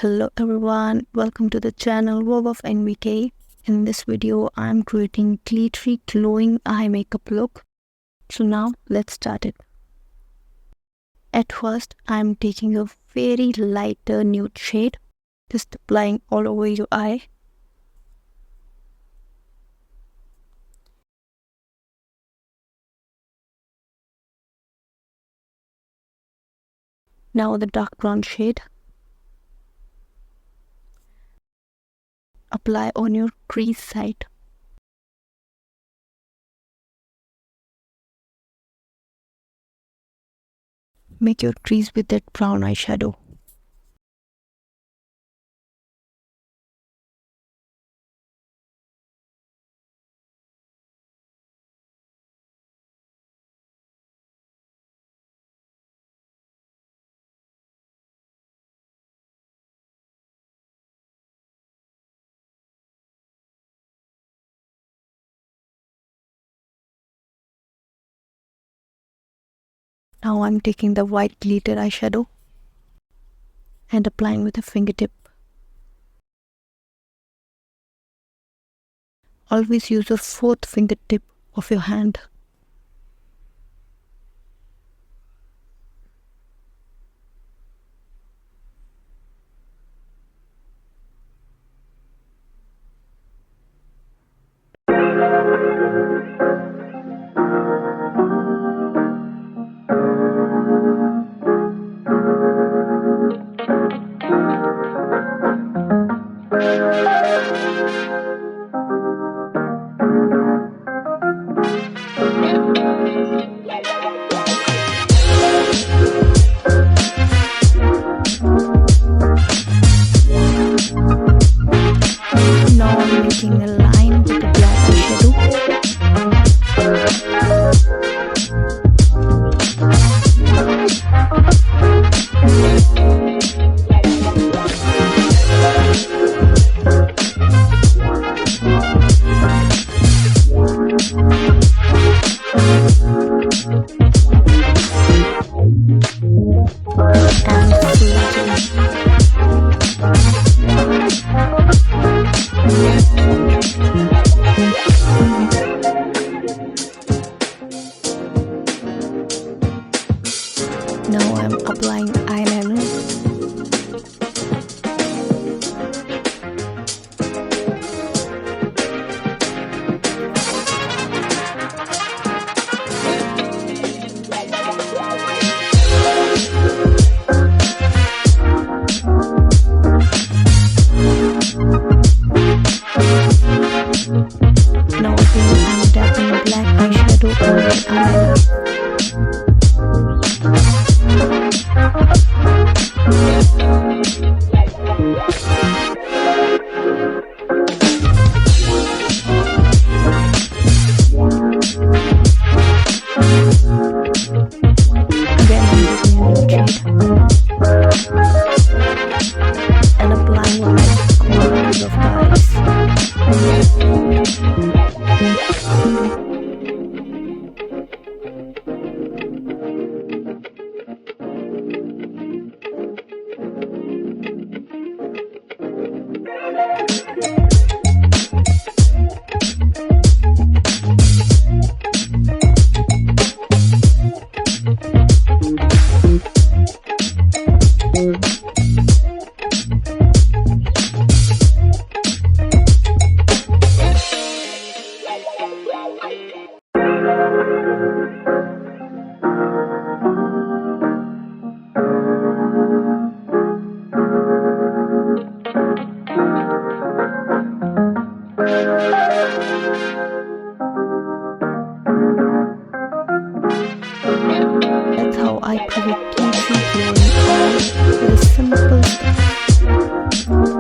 Hello everyone, welcome to the channel Wow of NVK. In this video, I'm creating glittery glowing eye makeup look. So now let's start it. At first, I'm taking a very lighter nude shade, just applying all over your eye. Now the dark brown shade. Apply on your crease side. Make your crease with that brown eyeshadow. Now I'm taking the white glitter eyeshadow and applying with a fingertip. Always use your fourth fingertip of your hand. Now I'm making a line with the black eyeshadow. Now I'm applying eyeliner. Now again I'm dabbing black eyeshadow on the eyeliner. Again I'm using a nude shade and applying on the corners of the eyes. That's how I create glittery glowing eye with a simple step.